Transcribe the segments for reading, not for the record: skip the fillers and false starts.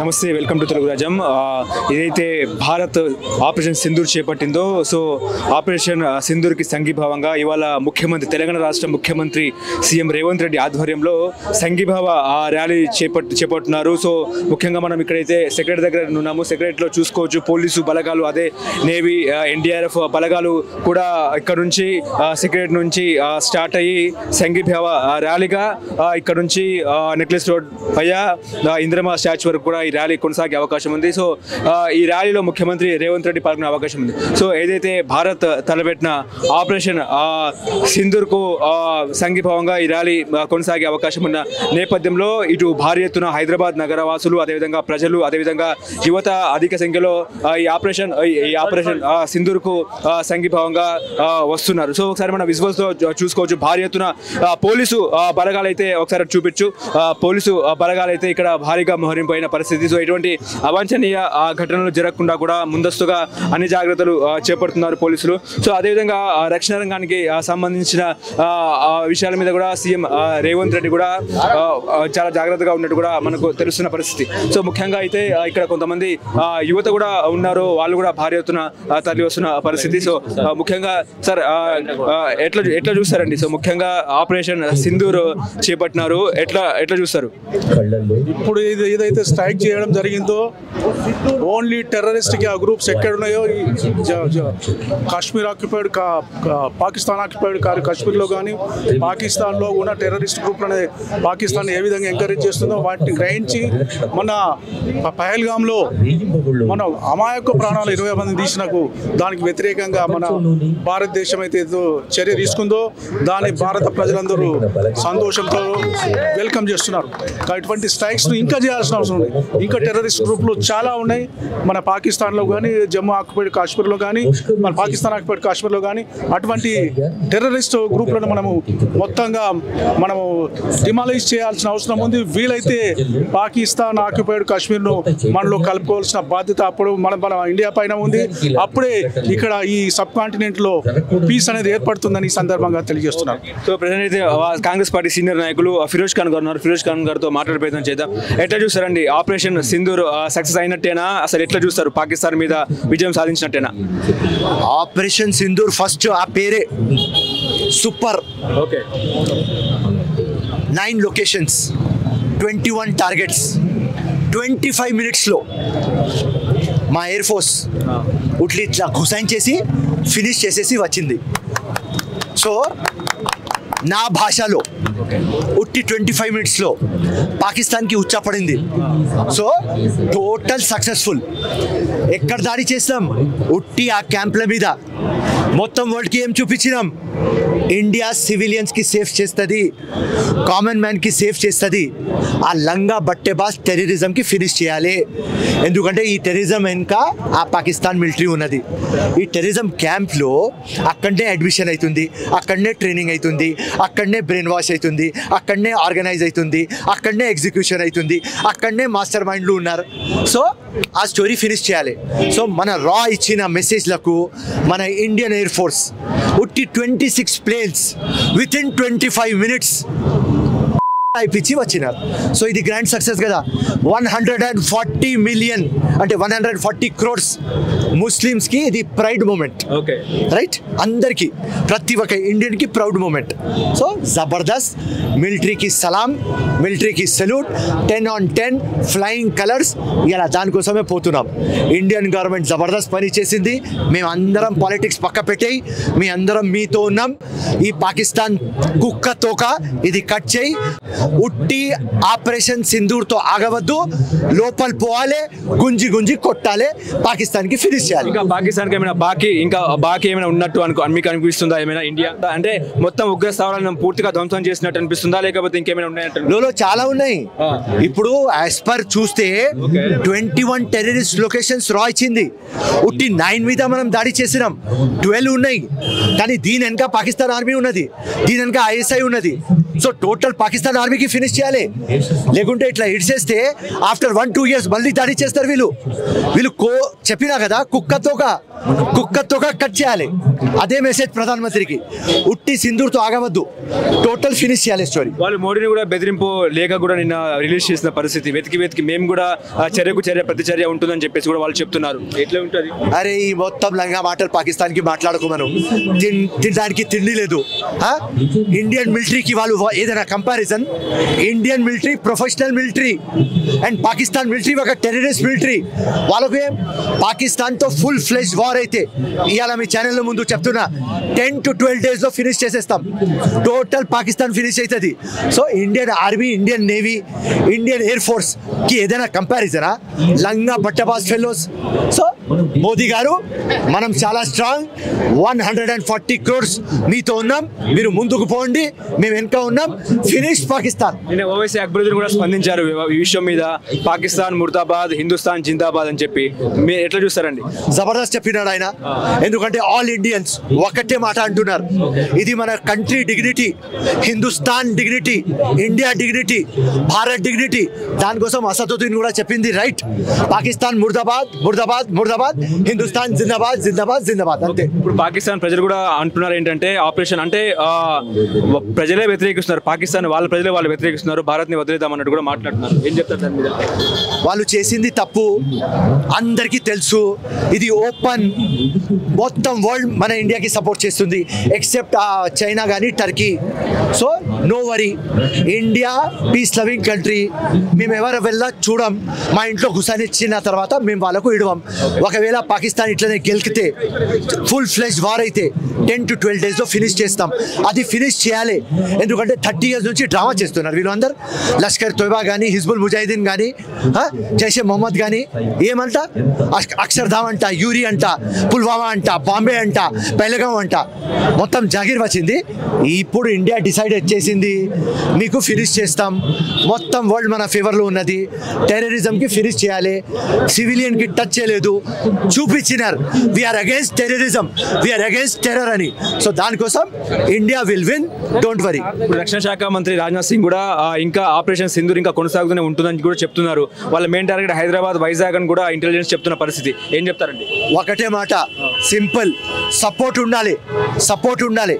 నమస్తే, welcome to Telugu Rajyam. ఏదైతే Bharat operation Sindoor చేపట్టిందో, సో ఆపరేషన్ సింధూర్కి సంఘీభావంగా ఇవాళ ముఖ్యమంత్రి, తెలంగాణ రాష్ట్ర ముఖ్యమంత్రి సీఎం రేవంత్ రెడ్డి ఆధ్వర్యంలో సంఘీభావ ర్యాలీ చేపడుతున్నారు. సో ముఖ్యంగా మనం ఇక్కడైతే సెక్రటరీ దగ్గర ఉన్నాము. సెక్రటరీలో చూసుకోవచ్చు పోలీసు బలగాలు, అదే నేవీ, ఎన్డీఆర్ఎఫ్ బలగాలు కూడా ఇక్కడ నుంచి సెక్రటరీ నుంచి స్టార్ట్ అయ్యి సంఘీభావ ర్యాలీగా ఇక్కడ నుంచి నెక్లెస్ రోడ్ పైన ఇందిరమ్మ స్టాచ్యూ వరకు కూడా ఈ ర్యాలీ కొనసాగే అవకాశం ఉంది. సో ఈ ర్యాలీలో ముఖ్యమంత్రి రేవంత్ రెడ్డి పాల్గొనే అవకాశం ఉంది. సో ఏదైతే భారత్ తలపెట్టిన ఆపరేషన్ సింధూర్కు సంఘీభావంగా ఈ ర్యాలీ కొనసాగే అవకాశం ఉన్న నేపథ్యంలో ఇటు భారీ ఎత్తున హైదరాబాద్ నగరవాసులు, అదేవిధంగా ప్రజలు, అదేవిధంగా యువత అధిక సంఖ్యలో ఈ ఆపరేషన్ సింధూర్కు సంఘీభావంగా వస్తున్నారు. సో ఒకసారి మన విజువల్స్లో చూసుకోవచ్చు. భారీ ఎత్తున పోలీసు బలగాలు అయితే ఒకసారి చూపించు. పోలీసు బలగాలు అయితే ఇక్కడ భారీగా మోహరింపోయిన పరిస్థితి. సో ఎటువంటి అవాంఛనీయ ఘటనలు జరగకుండా కూడా ముందస్తుగా అన్ని జాగ్రత్తలు చేపడుతున్నారు పోలీసులు. సో అదేవిధంగా రక్షణ రంగానికి సంబంధించిన విషయాల మీద కూడా సీఎం రేవంత్ రెడ్డి కూడా చాలా జాగ్రత్తగా ఉన్నట్టు కూడా మనకు తెలుస్తున్న పరిస్థితి. సో ముఖ్యంగా అయితే ఇక్కడ కొంతమంది యువత కూడా ఉన్నారు, వాళ్ళు కూడా భారీ ఎత్తున తరలి వస్తున్న పరిస్థితి. సో ముఖ్యంగా సార్ ఎట్లా చూస్తారండి? సో ముఖ్యంగా ఆపరేషన్ సింధూర్ చేపట్టినారు, ఎట్లా చూస్తారు? ఇప్పుడు ఏదైతే స్ట్రైక్ చేయడం జరిగిందో ఓన్లీ టెర్రరిస్ట్కి ఆ గ్రూప్స్ ఎక్కడ ఉన్నాయో కాశ్మీర్ ఆక్యుపైడ్, పాకిస్తాన్ ఆక్యుపైడ్ కాశ్మీర్లో కానీ పాకిస్తాన్లో ఉన్న టెర్రరిస్ట్ గ్రూప్ అనేది పాకిస్తాన్ ఏ విధంగా ఎంకరేజ్ చేస్తుందో వాటిని గ్రహించి మన పహల్గామ్లో మన అమాయక ప్రాణాలు 20 మంది తీసినకు దానికి వ్యతిరేకంగా మన భారతదేశం అయితే చర్య తీసుకుందో దాన్ని భారత ప్రజలందరూ సంతోషంతో వెల్కమ్ చేస్తున్నారు. ఇటువంటి స్ట్రైక్స్ను ఇంకా చేయాల్సిన అవసరం ఉంది. ఇంకా టెర్రరిస్ట్ గ్రూపులు చాలా ఉన్నాయి మన పాకిస్తాన్లో కానీ, జమ్మూ ఆక్యుపైడ్ కాశ్మీర్లో కానీ, మన పాకిస్తాన్ ఆక్యుపైడ్ కాశ్మీర్లో కానీ అటువంటి టెర్రరిస్ట్ గ్రూపులను మొత్తంగా మనము డిమాలైజ్ చేయాల్సిన అవసరం ఉంది. వీలైతే పాకిస్తాన్ ఆక్యుపైడ్ కాశ్మీర్ను మనలో కలుపుకోవాల్సిన బాధ్యత అప్పుడు మన ఇండియా పైన ఉంది. అప్పుడే ఇక్కడ ఈ సబ్ కాంటినెంట్లో పీస్ అనేది ఏర్పడుతుందని ఈ సందర్భంగా తెలియజేస్తున్నారు. సో ప్రజెంట్ అయితే కాంగ్రెస్ పార్టీ సీనియర్ నాయకులు ఫిరోజ్ ఖాన్ గారు ఉన్నారు. ఫిరోజ్ ఖాన్ గారితో మాట్లాడే ప్రయత్నం చేద్దాం. ఎట్లా చూస్తారండి ఆపరేషన్ సింధూర్ సక్సెస్ అయినట్టేనా? అసలు ఎట్లా చూస్తారు? పాకిస్తాన్ మీద విజయం సాధించినట్టేనా? ఆపరేషన్ సింధూర్ ఫస్ట్ ఆ పేరే సూపర్. ఓకే, 9 లొకేషన్స్, 21 టార్గెట్స్, 25 మినిట్స్లో మా ఎయిర్ ఫోర్స్ ఇట్లా గుసాయించేసి ఫినిష్ చేసేసి వచ్చింది. సో నా భాషలో ఉట్టి 25 మినిట్స్లో పాకిస్తాన్కి ఉచ్చపడింది. So total successful. ఎక్కడ దాడి చేస్తాం? ఉట్టి ఆ క్యాంప్ల మీద. మొత్తం వరల్డ్కి ఏం చూపించినాం? ఇండియా సివిలియన్స్కి సేఫ్ చేస్తుంది, కామన్ మ్యాన్కి సేఫ్ చేస్తుంది. ఆ లంగా బట్టెబాస్ టెర్రరిజంకి ఫినిష్ చేయాలి. ఎందుకంటే ఈ టెర్రరిజం వెనుక ఆ పాకిస్తాన్ మిలిటరీ ఉన్నది. ఈ టెర్రరిజం క్యాంప్లో అక్కడనే అడ్మిషన్ అవుతుంది, అక్కడనే ట్రైనింగ్ అవుతుంది, అక్కడనే బ్రెయిన్ వాష్ అవుతుంది, అక్కడనే ఆర్గనైజ్ అవుతుంది, అక్కడనే ఎగ్జిక్యూషన్ అవుతుంది, అక్కడనే మాస్టర్ మైండ్లు ఉన్నారు. సో ఆ స్టోరీ ఫినిష్ చేయాలి. సో మన రా ఇచ్చిన మెసేజ్లకు మన ఇండియన్ ఎయిర్ ఫోర్స్ ఉట్టి 26 ప్లేన్స్ విత్ ఇన్ 25 మినిట్స్ అయిపించి వచ్చినారు. సో ఇది గ్రాండ్ సక్సెస్ కదా. 140 మిలియన్ అంటే 140 crores ముస్లిమ్స్కి ఇది ప్రైడ్ మూమెంట్. Okay, right? అందరికీ, ప్రతి ఒక్క ఇండియన్కి ప్రౌడ్ మూమెంట్. సో జబర్దస్త్. మిలిటరీకి సలాం, మిలిటరీకి సెల్యూట్. 10 on 10 flying colours. ఇలా దానికోసమే పోతున్నాం. ఇండియన్ గవర్నమెంట్ జబర్దస్త్ పని చేసింది. మేము అందరం పాలిటిక్స్ పక్క పెట్టేయి, మీ అందరం మీతో ఉన్నాం. ఈ పాకిస్తాన్ కుక్క తోక ఇది కట్ చేయి. ఉట్టి ఆపరేషన్ సింధూర్తో ఆగవద్దు, లోపల పోవాలి, గుంజి గుంజి కొట్టాలి, పాకిస్తాన్కి ఫినిష్ చేయాలి. ఇంకా పాకిస్తాన్కి ఏమైనా బాకీ ఏమైనా ఉన్నట్టు మీకు అనిపిస్తుందా? ఏమైనా ఇండియా అంటే మొత్తం ఉగ్ర స్థావరాలను పూర్తిగా ధ్వంసం చేసినట్టు అనిపిస్తుందా, లేకపోతే ఇంకేమైనా ఉన్నాయంటే? చాలా ఉన్నాయి. ఇప్పుడు యాజ్ పర్ చూస్తే 21 టెర్రరిస్ట్ లొకేషన్స్ రా ఇచ్చింది. ఉట్టి 9 మీద మనం దాడి చేసినాం, 12 ఉన్నాయి. కానీ దీని వెనక పాకిస్తాన్ ఆర్మీ ఉన్నది, దీని వెనక ISI ఉన్నది. సో టోటల్ పాకిస్తాన్ ఆర్మీకి ఫినిష్ చేయాలి. లేకుంటే ఇట్లా ఇడ్చేస్తే ఆఫ్టర్ 1-2 years మళ్ళీ దాడి చేస్తారు వీళ్ళు. చెప్పినా కదా కుక్కతోక. కుక్కతో కట్ చేయాలి. అదే మెసేజ్ ప్రధానమంత్రికి, ఉట్టి సింధూర్తో ఆగవద్దు, టోటల్ ఫినిష్ చేయాలి స్టోరీ. వాళ్ళు మోడీని కూడా బెదిరింపు లేక కూడా నిన్న రిలీజ్ చేసిన పరిస్థితి, వెతికి మేము కూడా చర్యకు చర్య ప్రతిచర్య ఉంటుందని చెప్పేసి కూడా వాళ్ళు చెప్తున్నారు. ఎట్లా ఉంటుంది? అరే ఈ మొత్తం లంగా మాటలు పాకిస్తాన్కి మాట్లాడకు, మనం తినడానికి తిండి లేదు. ఇండియన్ మిలిటరీకి వాళ్ళు ఏదైనా comparison? Indian military professional military and Pakistan military ఒక టెర్రరిస్ట్ మిలిటరీ. వాళ్ళకు పాకిస్తాన్తో ఫుల్ ఫ్లెజ్ వార్ అయితే ఇవాళ మీ ఛానల్లో ముందు చెప్తున్నా 10 to 12 days ఫినిష్ చేసేస్తాం, టోటల్ పాకిస్తాన్ ఫినిష్ అవుతుంది. So Indian army, Indian navy, Indian air ఫోర్స్కి ఏదైనా కంపారిజనా? లంగా బట్టబాస్ ఫెలోస్. సో మోదీ గారు మనం చాలా స్ట్రాంగ్, 140 crores మీతో ఉన్నాం, మీరు ముందుకు పోండి, మేము వెనుక ఉన్నాం, ఫినిష్ పాకిస్తాన్. నిన్న ఓవైసీ అక్బరుద్దీన్ కూడా స్పందించారు ఈ విషయం మీద, పాకిస్తాన్ ముర్దాబాద్, హిందుస్థాన్ జిందాబాద్ అని చెప్పి. మీరు ఎట్లా చూస్తారండి? జబర్దస్త్ చెప్పినాడు ఆయన, ఎందుకంటే ఆల్ ఇండియన్స్ ఒకటే మాట అంటున్నారు, ఇది మన country dignity, Hindustan dignity, India dignity, Bharat dignity. దానికోసం అసదుద్దీన్ కూడా చెప్పింది రైట్, పాకిస్తాన్ ముర్దాబాద్ ముర్దాబాద్ ముర్దాబాద్, హిందుస్థాన్ జిందాబాద్ జిందాబాద్ జిందాబాద్ అంతే. ఇప్పుడు పాకిస్తాన్ ప్రజలు కూడా అంటున్నారు ఏంటంటే ఆపరేషన్ అంటే ప్రజలే వ్యతిరేకిస్తున్నారు, పాకిస్తాన్ వాళ్ళ ప్రజలే వాళ్ళు వ్యతిరేకిస్తున్నారు, భారత్ని వదిలేద్దాం అన్నట్టు కూడా మాట్లాడుతున్నారు. ఏం చెప్తారు దాని మీద? వాళ్ళు చేసింది తప్పు అందరికీ తెలుసు, ఇది ఓపెన్, మొత్తం వరల్డ్ మన ఇండియాకి సపోర్ట్ చేస్తుంది ఎక్సెప్ట్ చైనా కానీ Turkey. So no worry, India peace loving country, మేము ఎవరు వెళ్ళా చూడం, మా ఇంట్లో గుసానిచ్చిన తర్వాత మేము వాళ్ళకు ఇడవం. ఒకవేళ పాకిస్తాన్ ఇట్లనే గెలికితే ఫుల్ ఫ్లెజ్ వార్ అయితే 10 to 12 days ఫినిష్ చేస్తాం. అది ఫినిష్ చేయాలి, ఎందుకంటే 30 years నుంచి డ్రామా చేస్తున్నారు వీళ్ళందరూ. లష్కర్ తోయిబా కానీ, హిజ్బుల్ ముజాహిదీన్ కానీ, జైషే మొహమ్మద్ కానీ, ఏమంట అక్షర్ధామ్ అంట, యూరి అంట, పుల్వామా అంట, బాంబే అంట, పెహల్గాం అంట, మొత్తం జాగీర్ వచ్చింది. ఇప్పుడు ఇండియా డిసైడ్ చేసింది, మీకు ఫినిష్ చేస్తాం, మొత్తం వరల్డ్ మన ఫేవర్లో ఉన్నది, టెర్రరిజంకి ఫినిష్ చేయాలి, సివిలియన్కి టచ్ చేయలేదు, చూపించినారు we are against terrorism, we are against terror అని. సో దానికోసం India will win, don't worry. రక్షణ శాఖ మంత్రి రాజ్నాథ్ సింగ్ కూడా ఇంకా ఆపరేషన్ సింధూర్ ఇంకా కొనసాగుతూనే ఉంటుందని కూడా చెప్తున్నారు. వాళ్ళ మెయిన్ టార్గెట్ హైదరాబాద్, వైజాగ్ అని కూడా ఇంటెలిజెన్స్ చెప్తున్న పరిస్థితి. ఏం చెప్తారండి? ఒకటే మాట, సింపుల్, సపోర్ట్ ఉండాలి, సపోర్ట్ ఉండాలి,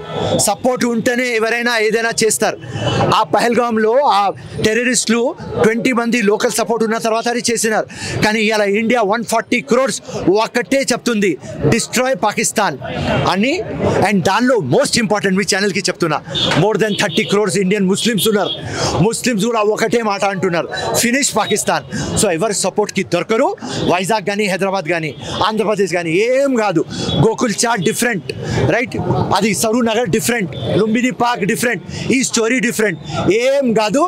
సపోర్ట్ ఉంటేనే ఎవరైనా ఏదైనా చేస్తారు. ఆ పహల్గామ్లో ఆ టెర్రరిస్టులు 20 మంది లోకల్ సపోర్ట్ ఉన్న తర్వాత అది చేసినారు. కానీ ఇవాళ ఇండియా 140 crores ఒకటే చెప్తుంది, డిస్ట్రాయ్ పాకిస్తాన్ అని. అండ్ దానిలో మోస్ట్ ఇంపార్టెంట్ మీ ఛానల్కి చెప్తున్నా, more than 30 crores Indian Muslims ఉన్నారు, ముస్లిమ్స్ కూడా ఒకటే మాట అంటున్నారు, ఫినిష్ పాకిస్తాన్. సో ఎవరి సపోర్ట్కి దొరకరు. వైజాగ్ కానీ, హైదరాబాద్ కానీ, ఆంధ్రప్రదేశ్ కానీ ఏం కాదు, గోకుల్ చాట్ డిఫరెంట్ రైట్, అది Saroor Nagar different, Lumbini park different, ఈ స్టోరీ డిఫరెంట్, ఏం కాదు.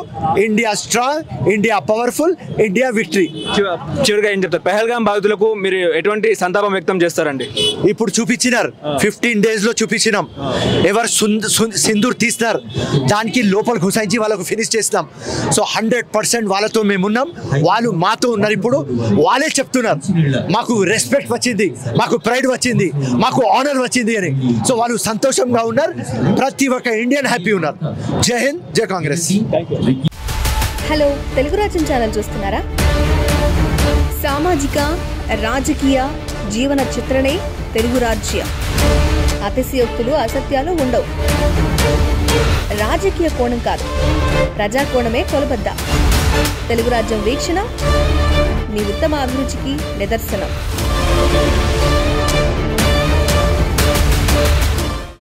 India strong, India powerful, India victory. చివరిగా ఏం చెప్తారు? పెహల్గాం బాధితులకు మీరు ఎటువంటి సంతాపం వ్యక్తం చేస్తారండి? ఇప్పుడు చూపించినారు, 15 days చూపించినాం, ఎవరు సింధూర్ తీస్తారు దానికి లోపల గుసాయించి వాళ్ళకు ఫినిష్ చేస్తాం. సో 100% వాళ్ళతో మేమున్నాం, వాళ్ళు మాతో ఉన్నారు. ఇప్పుడు వాళ్ళే చెప్తున్నారు మాకు రెస్పెక్ట్ వచ్చింది, మాకు ప్రైడ్ వచ్చింది, మాకు ఆనర్ వచ్చింది అని. సో వాళ్ళు సంతోషంగా ఉన్నారు, ప్రతి ఒక్క ఇండియన్ హ్యాపీ ఉన్నారు. జై హింద్, జై కాంగ్రెస్. హలో, తెలుగు రాజ్యం ఛానల్ చూస్తున్నారా? సామాజిక, రాజకీయ, జీవన చిత్రణే తెలుగు రాజ్యం. అతిశయోక్తులు, అసత్యాలు ఉండవు. రాజకీయ కోణం కాదు, ప్రజా కోణమే కొలబద్ద. తెలుగు రాజ్యం వీక్షణ మీ ఉత్తమ అభిరుచికి నిదర్శనం.